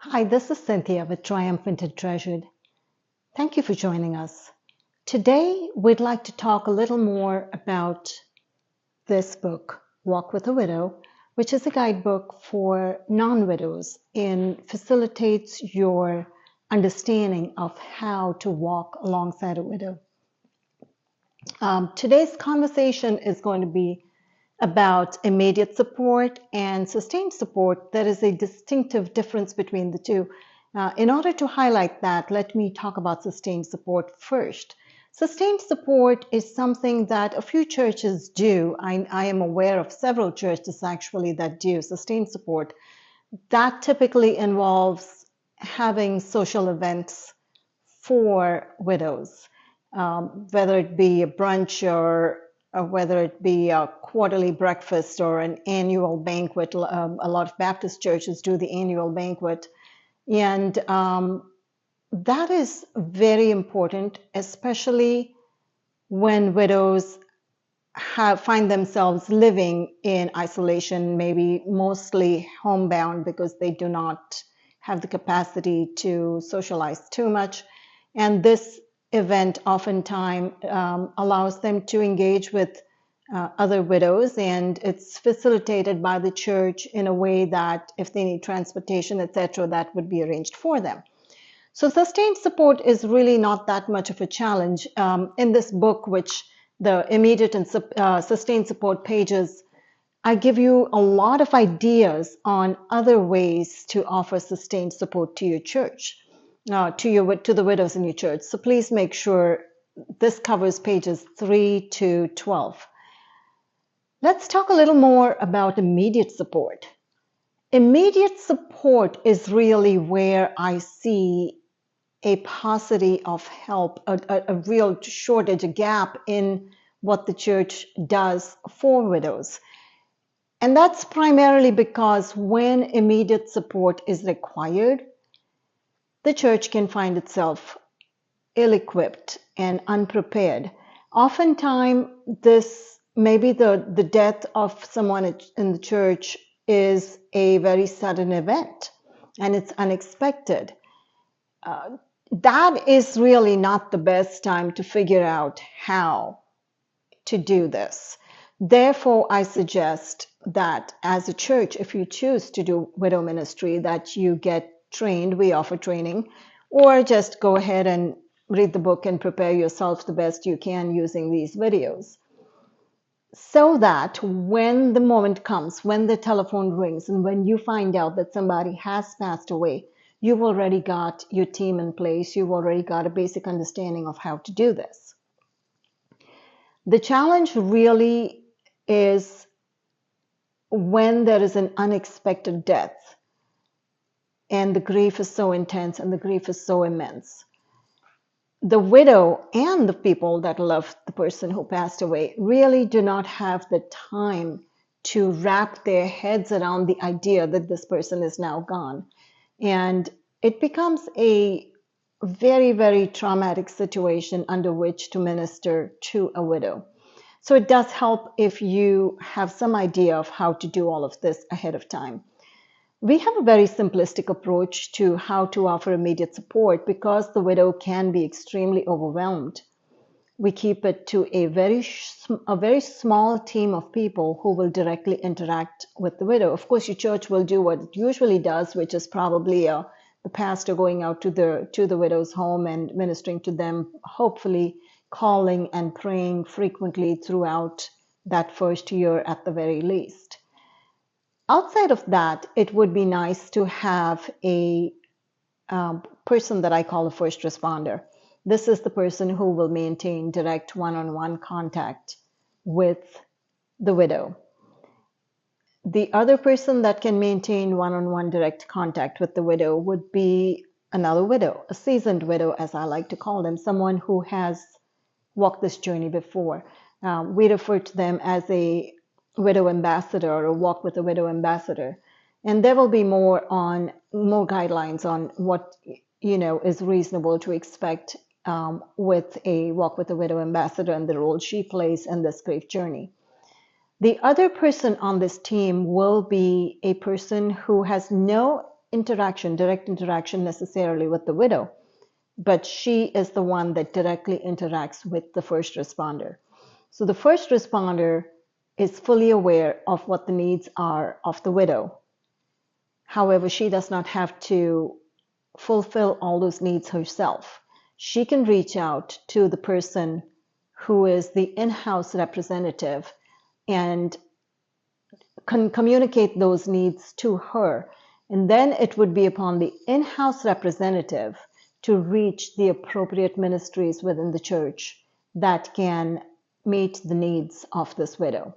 Hi, this is Cynthia with Triumphant and Treasured. Thank you for joining us. Today, we'd like to talk a little more about this book, Walk with a Widow, which is a guidebook for non-widows and facilitates your understanding of how to walk alongside a widow. Today's conversation is going to be about immediate support and sustained support. There is a distinctive difference between the two. In order to highlight that, let me talk about sustained support first. Sustained support is something that a few churches do. I am aware of several churches actually that do sustained support. That typically involves having social events for widows, whether it be a brunch or whether it be a quarterly breakfast or an annual banquet. A lot of Baptist churches do the annual banquet. And that is very important, especially when widows find themselves living in isolation, maybe mostly homebound because they do not have the capacity to socialize too much. And this event oftentimes allows them to engage with other widows, and it's facilitated by the church in a way that if they need transportation, etc., that would be arranged for them. So sustained support is really not that much of a challenge. In this book, which the immediate and sustained support pages, I give you a lot of ideas on other ways to offer sustained support to your church, to the widows in your church. So please make sure this covers pages 3 to 12. Let's talk a little more about immediate support. Immediate support is really where I see a paucity of help, a real shortage, a gap in what the church does for widows. And that's primarily because when immediate support is required, the church can find itself ill-equipped and unprepared. Oftentimes, maybe the death of someone in the church is a very sudden event and it's unexpected. That is really not the best time to figure out how to do this. Therefore, I suggest that as a church, if you choose to do widow ministry, that you get trained. We offer training, or just go ahead and read the book and prepare yourself the best you can using these videos. So that when the moment comes, when the telephone rings, and when you find out that somebody has passed away, you've already got your team in place. You've already got a basic understanding of how to do this. The challenge really is when there is an unexpected death and the grief is so intense and the grief is so immense. The widow and the people that love the person who passed away really do not have the time to wrap their heads around the idea that this person is now gone. And it becomes a very, very traumatic situation under which to minister to a widow. So it does help if you have some idea of how to do all of this ahead of time. We have a very simplistic approach to how to offer immediate support because the widow can be extremely overwhelmed. We keep it to a very small team of people who will directly interact with the widow. Of course, your church will do what it usually does, which is probably the pastor going out to the widow's home and ministering to them, hopefully calling and praying frequently throughout that first year at the very least. Outside of that, it would be nice to have a person that I call a first responder. This is the person who will maintain direct one-on-one contact with the widow. The other person that can maintain one-on-one direct contact with the widow would be another widow, a seasoned widow, as I like to call them, someone who has walked this journey before. We refer to them as a widow ambassador or a walk with a widow ambassador. And there will be more guidelines on what is reasonable to expect with a walk with a widow ambassador and the role she plays in this grief journey. The other person on this team will be a person who has no direct interaction necessarily with the widow, but she is the one that directly interacts with the first responder. So the first responder is fully aware of what the needs are of the widow. However, she does not have to fulfill all those needs herself. She can reach out to the person who is the in-house representative and can communicate those needs to her. And then it would be upon the in-house representative to reach the appropriate ministries within the church that can meet the needs of this widow.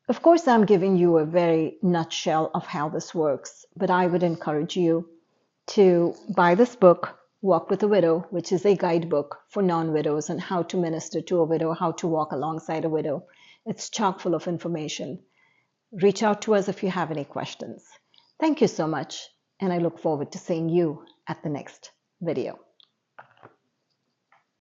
Of course, I'm giving you a very nutshell of how this works, but I would encourage you to buy this book, Walk with a Widow, which is a guidebook for non-widows and how to minister to a widow, how to walk alongside a widow. It's chock full of information. Reach out to us if you have any questions. Thank you so much, and I look forward to seeing you at the next video.